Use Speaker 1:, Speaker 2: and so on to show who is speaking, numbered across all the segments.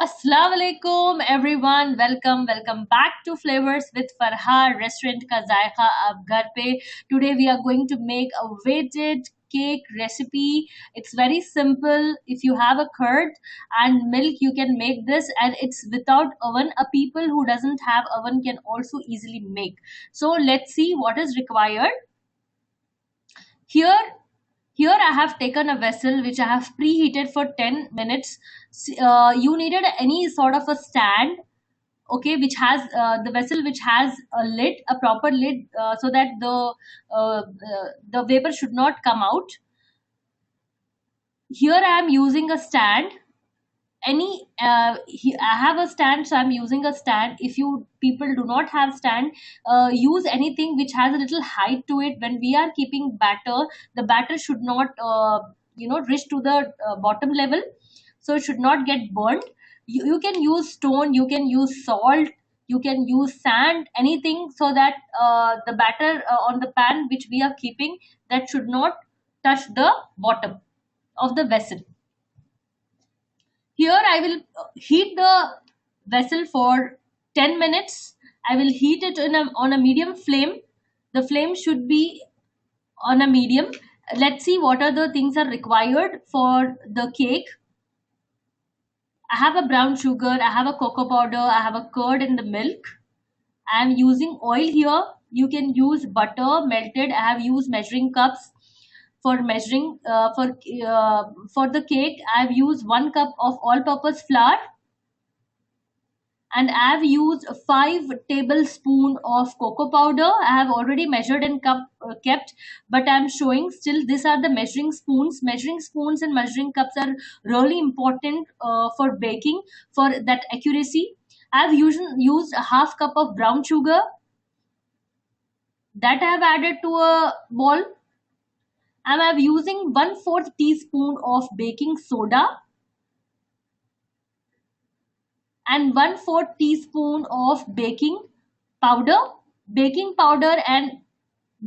Speaker 1: Assalamu alaikum everyone. Welcome back to Flavors with Farha restaurant ka zaiqa ab ghar pe. Today we are going to make a weighted cake recipe. It's very simple. If you have a curd and milk, you can make this, and it's without oven. A people who doesn't have oven can also easily make. So let's see what is required. Here here I have taken a vessel which I have preheated for 10 minutes. You needed any sort of a stand, okay, which has the vessel which has a lid, a proper lid, so that the vapor should not come out. Here I am using a stand. I have a stand, so I'm using a stand. If you people do not have stand, use anything which has a little height to it. When we are keeping batter, the batter should not reach to the bottom level, so it should not get burnt. You can use stone, you can use salt, you can use sand, anything, so that the batter on the pan which we are keeping, that should not touch the bottom of the vessel. Here I will heat the vessel for 10 minutes. I will heat it on a medium flame. The flame should be on a medium. Let's see what are the things are required for the cake. I have a brown sugar, I have a cocoa powder, I have a curd in the milk. I am using oil here. You can use butter melted. I have used measuring cups for measuring for the cake. I have used 1 cup of all-purpose flour, and I have used 5 tablespoons of cocoa powder. I have already measured and kept, but I am showing still. These are the measuring spoons. Measuring spoons and measuring cups are really important for baking, for that accuracy. I have used a half cup of brown sugar that I have added to a bowl. And I am using 1/4 teaspoon of baking soda and 1/4 teaspoon of baking powder. Baking powder and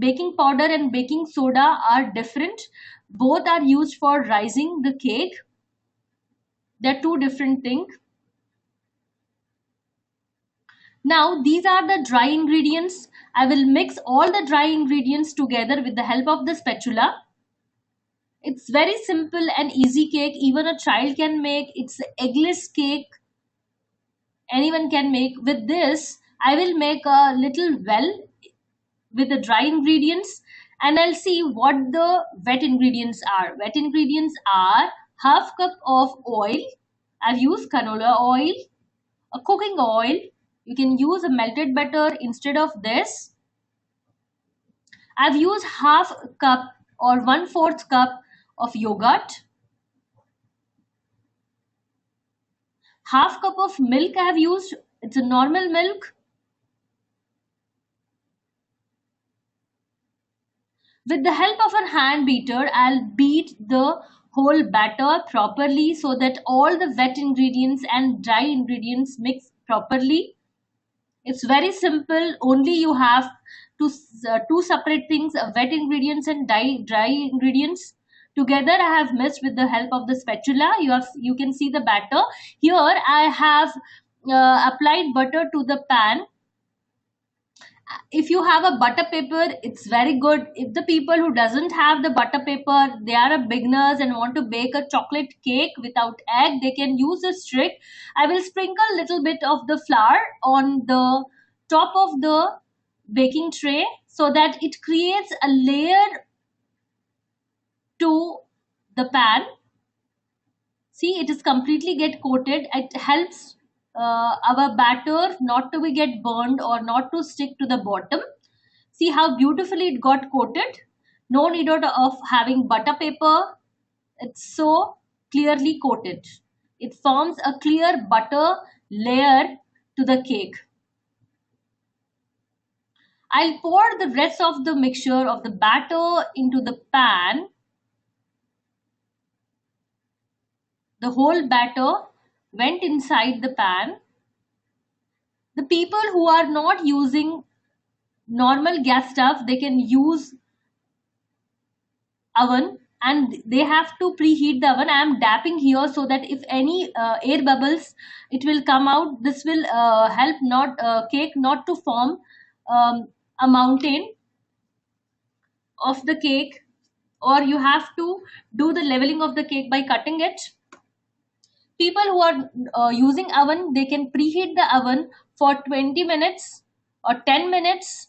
Speaker 1: baking soda are different. Both are used for rising the cake. They're two different things. Now these are the dry ingredients. I will mix all the dry ingredients together with the help of the spatula. It's very simple and easy cake. Even a child can make. It's eggless cake. Anyone can make. With this, I will make a little well with the dry ingredients, and I'll see what the wet ingredients are. Wet ingredients are half cup of oil. I've used canola oil, a cooking oil. You can use a melted butter instead of this. I've used half cup or 1/4 cup of yogurt. Half cup of milk I have used. It's a normal milk. With the help of a hand beater, I'll beat the whole batter properly so that all the wet ingredients and dry ingredients mix properly. It's very simple. Only you have two separate things: wet ingredients and dry ingredients. Together, I have mixed with the help of the spatula. You can see the batter. Here, I have applied butter to the pan. If you have a butter paper, it's very good. If the people who doesn't have the butter paper, they are a beginners and want to bake a chocolate cake without egg, they can use this trick. I will sprinkle a little bit of the flour on the top of the baking tray so that it creates a layer to the pan. See, it is completely get coated. It helps our batter not to be get burned or not to stick to the bottom. See how beautifully it got coated. No need of having butter paper. It's so clearly coated. It forms a clear butter layer to the cake. I'll pour the rest of the mixture of the batter into the pan. The whole batter went inside the pan. The people who are not using normal gas stove, they can use oven, and they have to preheat the oven. I am dapping here so that if any air bubbles, it will come out. This will help not cake not to form um, a mountain of the cake, or you have to do the leveling of the cake by cutting it. People who are using oven, they can preheat the oven for 20 minutes or 10 minutes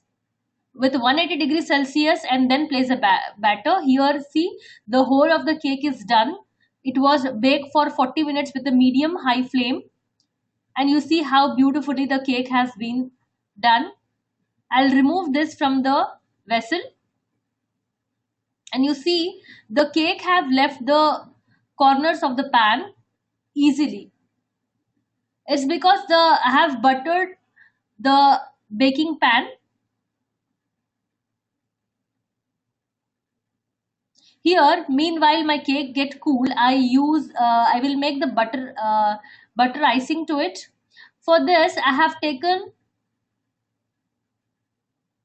Speaker 1: with 180 degrees Celsius, and then place a batter. Here, see, the whole of the cake is done. It was baked for 40 minutes with a medium high flame, and you see how beautifully the cake has been done. I'll remove this from the vessel, and you see the cake have left the corners of the pan easily. It's because I have buttered the baking pan. Here, meanwhile, my cake get cool. I will make the butter icing to it. For this, I have taken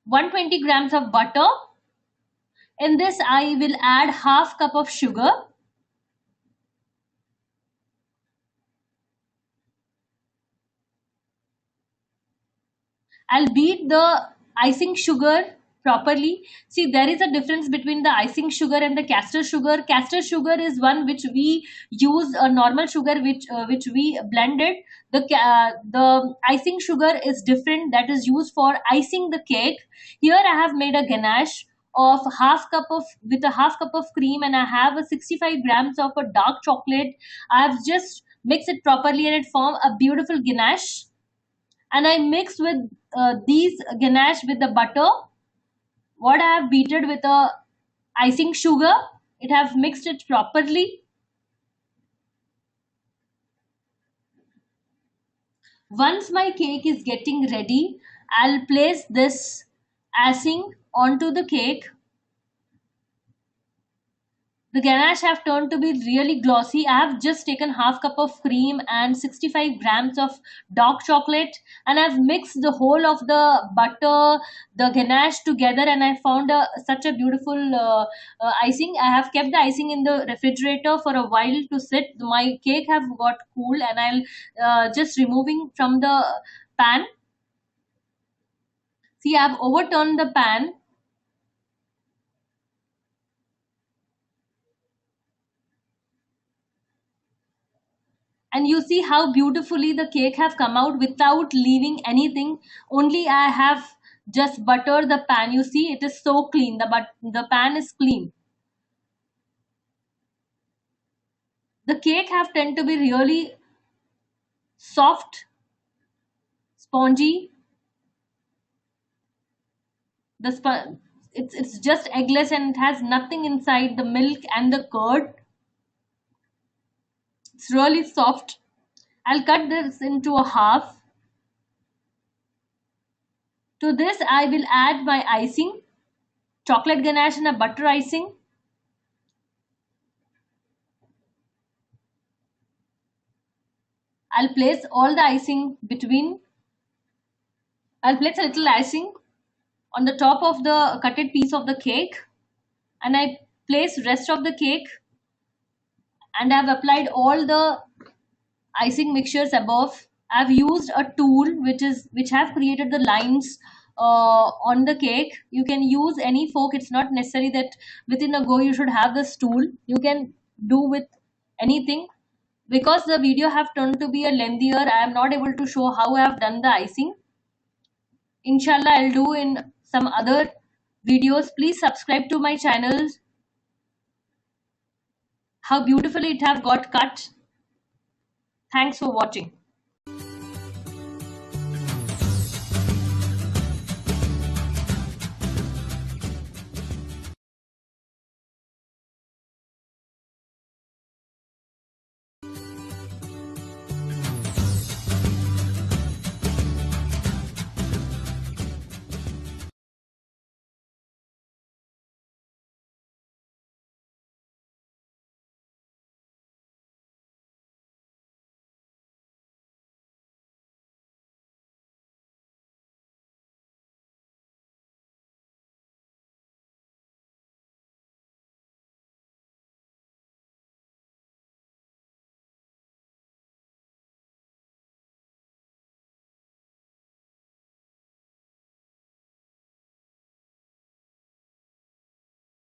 Speaker 1: 120 grams of butter. In this, I will add half cup of sugar. I'll beat the icing sugar properly. See, there is a difference between the icing sugar and the castor sugar. Castor sugar is one which we use, a normal sugar which we blended. The icing sugar is different, that is used for icing the cake. Here I have made a ganache of half cup of with a half cup of cream, and I have a 65 grams of a dark chocolate. I have just mixed it properly and it formed a beautiful ganache, and I mix with these ganache with the butter. What I have beaten with a icing sugar, it have mixed it properly. Once my cake is getting ready, I'll place this icing onto the cake. The ganache have turned to be really glossy. I have just taken half cup of cream and 65 grams of dark chocolate, and I've mixed the whole of the butter, the ganache together, and I found such a beautiful icing. I have kept the icing in the refrigerator for a while to sit. My cake have got cool, and I'll just removing from the pan. See, I've overturned the pan, and you see how beautifully the cake have come out without leaving anything. Only I have just buttered the pan. You see, it is so clean. The pan is clean. The cake have tend to be really soft, spongy. It's just eggless, and it has nothing inside the milk and the curd. It's really soft. I'll cut this into a half. To this, I will add my icing, chocolate ganache and a butter icing. I'll place all the icing between. I'll place a little icing on the top of the cutted piece of the cake, and I place rest of the cake, and I've applied all the icing mixtures above. I've used a tool which have created the lines on the cake. You can use any fork. It's not necessary that within a go you should have this tool. You can do with anything. Because the video have turned to be a lengthier, I am not able to show how I have done the icing. Inshallah, I'll do in some other videos. Please subscribe to my channel. How beautifully it have got cut. Thanks for watching.